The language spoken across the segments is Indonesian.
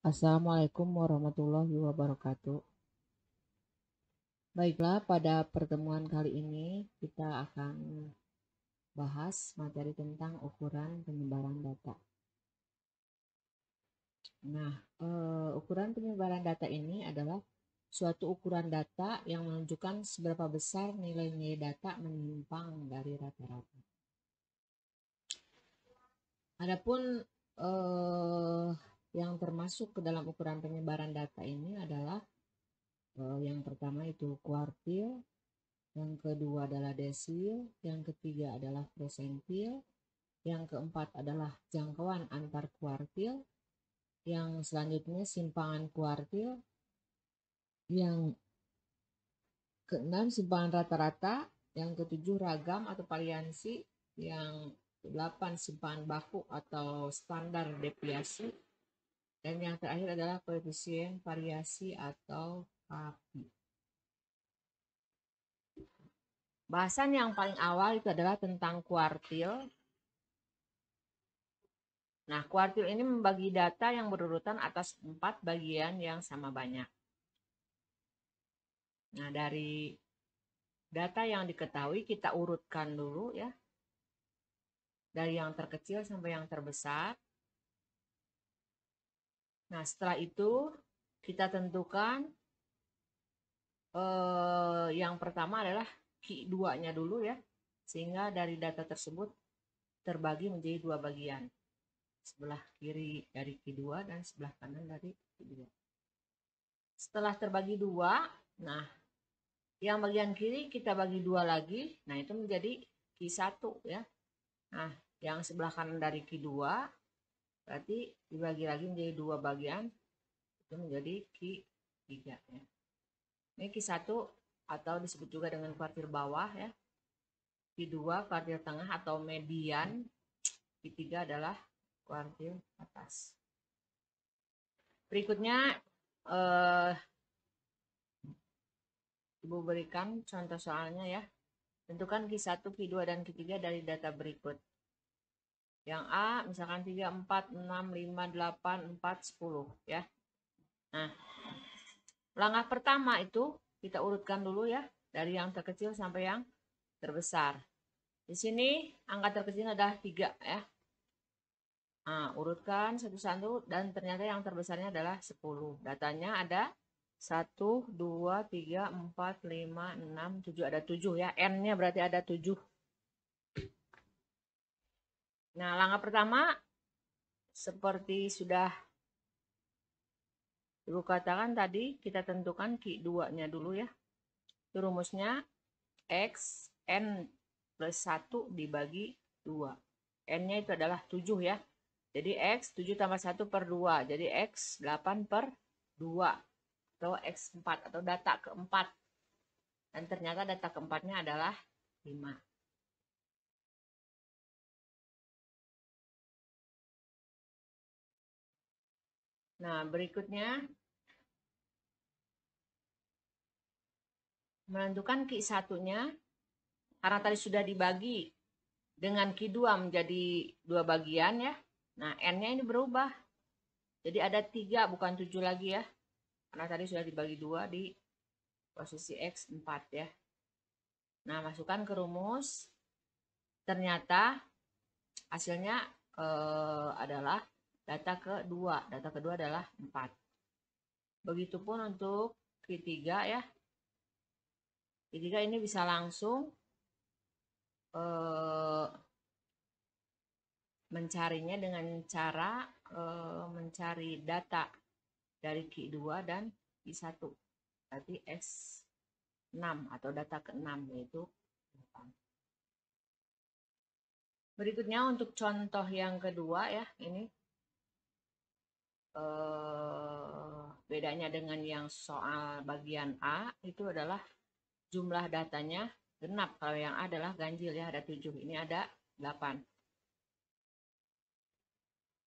Assalamualaikum warahmatullahi wabarakatuh. Baiklah, pada pertemuan kali ini kita akan bahas materi tentang ukuran penyebaran data. Nah, ukuran penyebaran data ini adalah suatu ukuran data yang menunjukkan seberapa besar nilai-nilai data menyimpang dari rata-rata. Adapun yang termasuk ke dalam ukuran penyebaran data ini adalah yang pertama itu kuartil, yang kedua adalah desil, yang ketiga adalah persentil, yang keempat adalah jangkauan antar kuartil, yang selanjutnya simpangan kuartil, yang keenam simpangan rata-rata, yang ketujuh ragam atau variansi, yang kedelapan simpangan baku atau standar deviasi, dan yang terakhir adalah koefisien variasi atau KPI. Bahasan yang paling awal itu adalah tentang kuartil. Nah, kuartil ini membagi data yang berurutan atas 4 bagian yang sama banyak. Nah, dari data yang diketahui kita urutkan dulu ya. Dari yang terkecil sampai yang terbesar. Nah, setelah itu kita tentukan yang pertama adalah Q2-nya dulu ya. Sehingga dari data tersebut terbagi menjadi 2 bagian. Sebelah kiri dari Q2 dan sebelah kanan dari Q2. Setelah terbagi 2, nah yang bagian kiri kita bagi 2 lagi, nah itu menjadi Q1 ya. Nah, yang sebelah kanan dari Q2 berarti dibagi lagi menjadi 2 bagian, itu menjadi Q3 ya. Ini Q1 atau disebut juga dengan kuartil bawah ya. Q2 kuartil tengah atau median, Q3 adalah kuartil atas. Berikutnya Ibu berikan contoh soalnya ya. Tentukan Q1, Q2, dan Q3 dari data berikut. Yang A misalkan 3, 4, 6, 5, 8, 4, 10 ya. Nah, langkah pertama itu kita urutkan dulu ya. Dari yang terkecil sampai yang terbesar. Di sini angka terkecil adalah 3 ya. Nah, urutkan satu-satu dan ternyata yang terbesarnya adalah 10. Datanya ada 1, 2, 3, 4, 5, 6, 7. Ada 7 ya. N-nya berarti ada 7. Nah, langkah pertama seperti sudah Ibu katakan tadi, kita tentukan Q2-nya dulu ya. Itu rumusnya X N plus 1 dibagi 2. N-nya itu adalah 7 ya. Jadi X 7 tambah 1 per 2. Jadi X 8 per 2. Atau X 4 atau data keempat. Dan ternyata data keempatnya adalah 5. Nah, berikutnya menentukan Q1-nya. Karena tadi sudah dibagi dengan Q2 menjadi 2 bagian ya. Nah, N-nya ini berubah. Jadi ada 3 bukan 7 lagi ya. Karena tadi sudah dibagi 2 di posisi X 4 ya. Nah, masukkan ke rumus. Ternyata hasilnya adalah data kedua. Data kedua adalah 4. Begitupun untuk Q3 ya. Q3 ini bisa langsung mencarinya dengan cara mencari data dari Q2 dan Q1. Berarti X6 atau data ke-6 yaitu 8. Berikutnya untuk contoh yang kedua ya, ini bedanya dengan yang soal bagian A itu adalah jumlah datanya genap. Kalau yang A adalah ganjil ya, ada 7. Ini ada 8.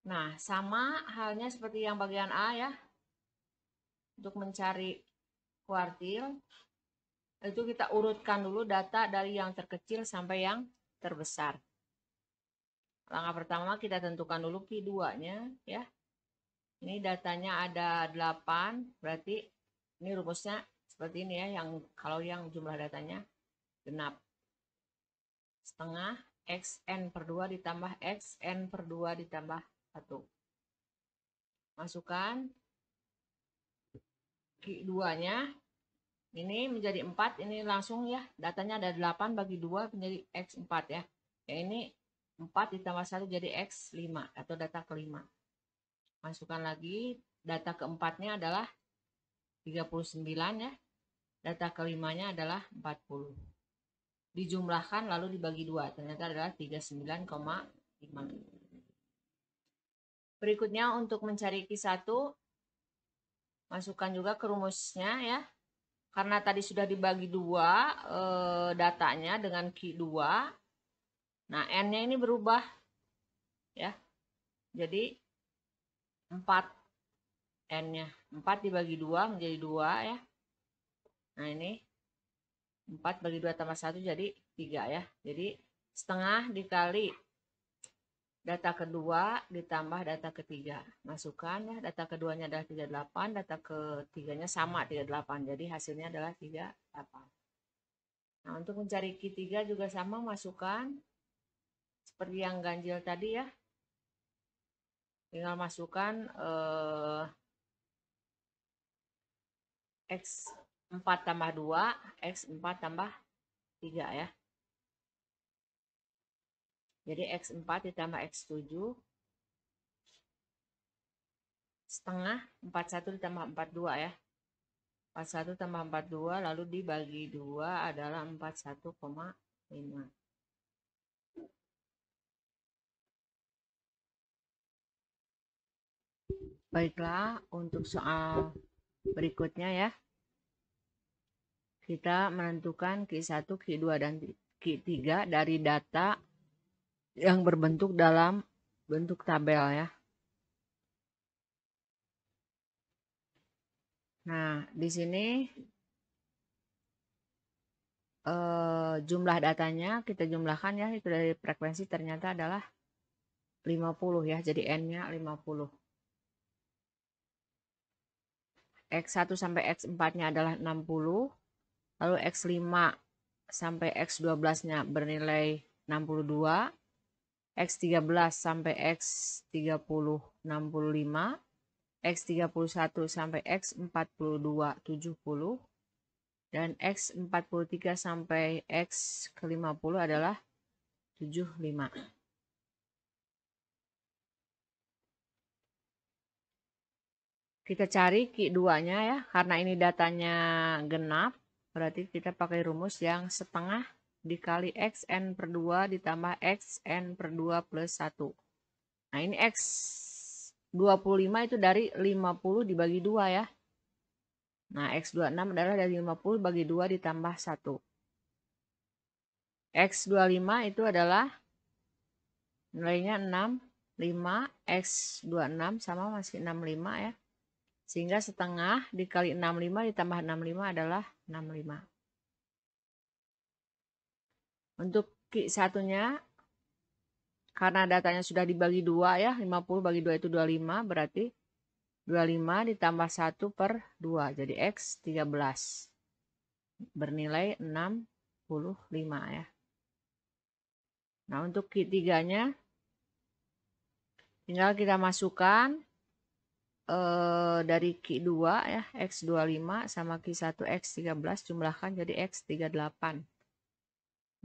Nah, sama halnya seperti yang bagian A ya. Untuk mencari kuartil, itu kita urutkan dulu data dari yang terkecil sampai yang terbesar. Langkah pertama kita tentukan dulu Q2-nya ya. Ini datanya ada 8, berarti ini rumusnya seperti ini ya, yang kalau yang jumlah datanya genap. Setengah xn per 2 ditambah xn per 2 ditambah 1. Masukkan Q2-nya. Ini menjadi 4, ini langsung ya, datanya ada 8 bagi 2 menjadi X4 ya. Yang ini 4 ditambah 1 jadi X5 atau data kelima. Masukkan lagi, data keempatnya adalah 39 ya. Data kelimanya adalah 40. Dijumlahkan lalu dibagi 2, ternyata adalah 39,5. Berikutnya untuk mencari Q1, masukkan juga ke rumusnya ya. Karena tadi sudah dibagi 2 datanya dengan Q2. Nah, N-nya ini berubah ya. Jadi 4 N-nya. 4 dibagi 2 menjadi 2 ya. Nah, ini 4 bagi 2 tambah 1 jadi 3 ya. Jadi setengah dikali data kedua ditambah data ketiga. Masukkan ya, data keduanya adalah 38, data ketiganya sama 38. Jadi hasilnya adalah 38. Nah, untuk mencari Q3 juga sama, masukkan seperti yang ganjil tadi ya. Tinggal masukkan X4 tambah 2, X4 tambah 3 ya. Jadi X4 ditambah X7 setengah 41 ditambah 42 ya. 41 tambah 42 lalu dibagi 2 adalah 41,5. Baiklah, untuk soal berikutnya ya. Kita menentukan Q1, Q2, dan Q3 dari data yang berbentuk dalam bentuk tabel ya. Nah, di sini jumlah datanya kita jumlahkan ya, itu dari frekuensi ternyata adalah 50 ya, jadi N-nya 50. X1 sampai X4-nya adalah 60, lalu X5 sampai X12-nya bernilai 62, X13 sampai X30 65, X31 sampai X42 70, dan X43 sampai X ke-50 adalah 75. Kita cari Q2-nya ya, karena ini datanya genap, berarti kita pakai rumus yang setengah dikali Xn per 2 ditambah Xn per 2 plus 1. Nah, ini X25 itu dari 50 dibagi 2 ya. Nah, X26 adalah dari 50 bagi 2 ditambah 1. X25 itu adalah nilainya 65, X26 sama masih 65 ya. Sehingga setengah dikali 65 ditambah 65 adalah 65. Untuk Q1-nya, karena datanya sudah dibagi 2 ya, 50 bagi 2 itu 25, berarti 25 ditambah 1 per 2, jadi X13. Bernilai 65 ya. Nah, untuk Q3-nya, tinggal kita masukkan dari Q2 ya, X25 sama Q1 X13 jumlahkan jadi X38.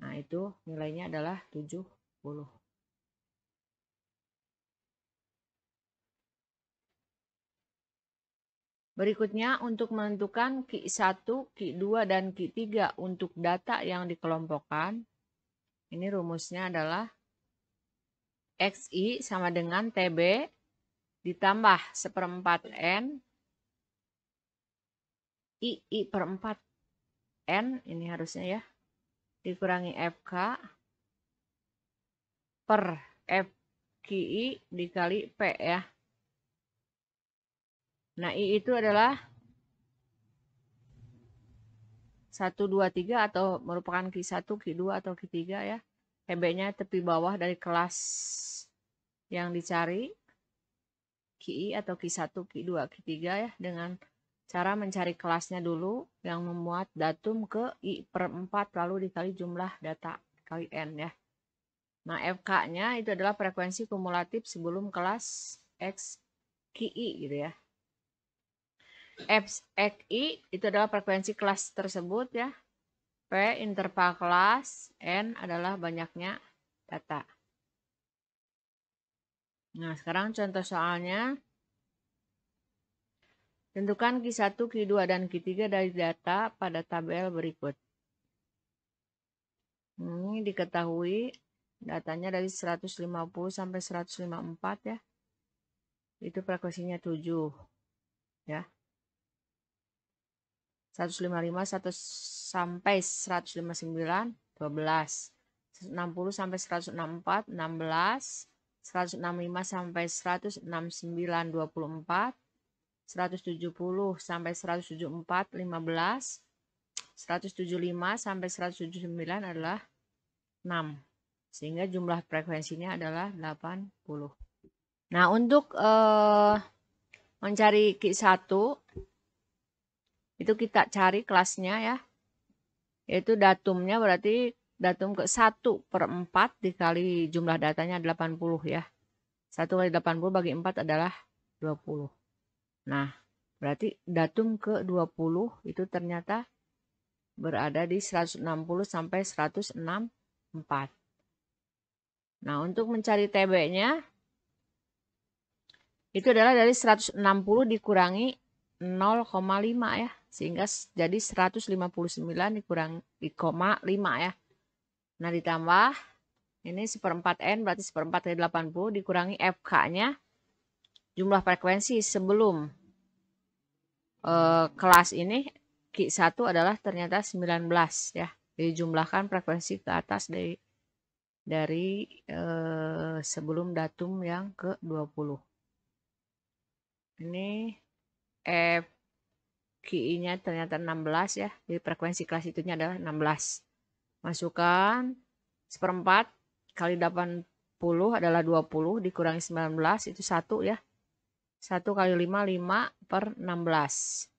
Nah, itu nilainya adalah 70. Berikutnya untuk menentukan Q1, Q2, dan Q3 untuk data yang dikelompokkan. Ini rumusnya adalah XI sama dengan TB ditambah 1/4 N I per 4 N, ini harusnya ya, dikurangi FK per FQI dikali P ya. Nah, I itu adalah 1, 2, 3 atau merupakan Q1, Q2, atau Q3 ya. TB-nya tepi bawah dari kelas yang dicari. KI atau Q1, Q2, Q3 ya, dengan cara mencari kelasnya dulu yang memuat datum ke I/4 lalu dikali jumlah data kali N ya. Nah, FK-nya itu adalah frekuensi kumulatif sebelum kelas XKI gitu ya. XI itu adalah frekuensi kelas tersebut ya. P interval kelas, N adalah banyaknya data. Nah, sekarang contoh soalnya. Tentukan Q1, Q2, dan Q3 dari data pada tabel berikut. Ini diketahui datanya dari 150 sampai 154 ya. Itu frekuensinya 7 ya. 155 sampai 159 12. 160 sampai 164 16. 165 sampai 169 24. 170 sampai 174 15. 175 sampai 179 adalah 6. Sehingga jumlah frekuensinya adalah 80. Nah, untuk mencari Q1 itu kita cari kelasnya ya. Yaitu datumnya berarti datum ke 1/4 dikali jumlah datanya 80 ya. 1 kali 80 bagi 4 adalah 20. Nah, berarti datum ke 20 itu ternyata berada di 160 sampai 164. Nah, untuk mencari TB-nya itu adalah dari 160 dikurangi 0,5 ya. Sehingga jadi 159 dikurangi 5 ya. Nah, ditambah ini 1/4N berarti 1/4 kali 80 dikurangi FK-nya. Jumlah frekuensi sebelum kelas ini Q1 adalah ternyata 19 ya. Jadi jumlahkan frekuensi ke atas dari sebelum datum yang ke-20. Ini FQI-nya ternyata 16 ya. Jadi frekuensi kelas itunya adalah 16. Masukkan 1/4 kali 80 adalah 20 dikurangi 19 itu 1 ya. 1 kali 5 5/16.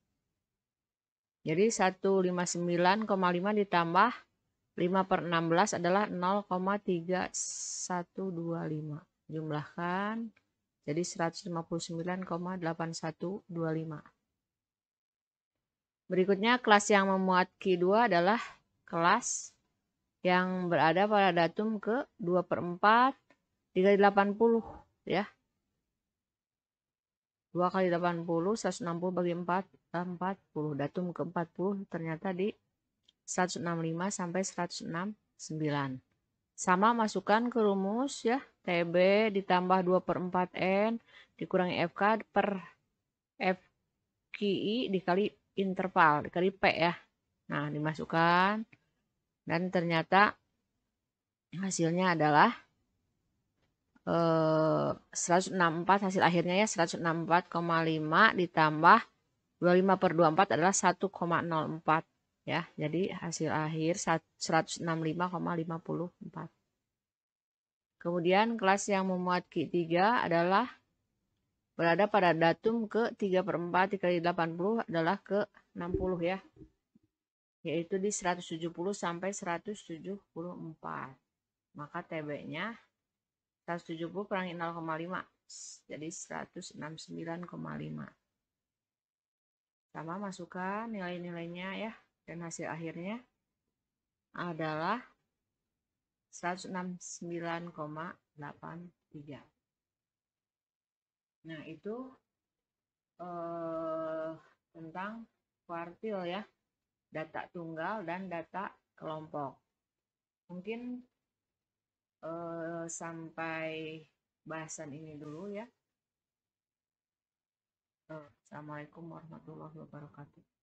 Jadi 159,5 ditambah 5/16 adalah 0,3125. Jumlahkan jadi 159,8125. Berikutnya kelas yang memuat Q2 adalah kelas yang berada pada datum ke 2/4 dikali 80 ya. 2 kali 80 160 bagi 4 40. Datum ke 40 ternyata di 165 sampai 169. Sama masukkan ke rumus ya. TB ditambah 2/4N dikurangi FK per FQI dikali interval, dikali P ya. Nah, dimasukkan. Dan ternyata hasilnya adalah 164 hasil akhirnya ya. 164,5 ditambah 25/24 adalah 1,04 ya. Jadi hasil akhir 165,54. Kemudian kelas yang memuat Q3 adalah berada pada datum ke 3/4 dikali 80 adalah ke 60 ya. Yaitu di 170 sampai 174. Maka TB-nya 170 kurangi 0,5 jadi 169,5. Sama masukkan nilai-nilainya ya. Dan hasil akhirnya adalah 169,83. Nah, itu tentang kuartil ya. Data tunggal dan data kelompok. Mungkin sampai bahasan ini dulu ya. Assalamualaikum warahmatullahi wabarakatuh.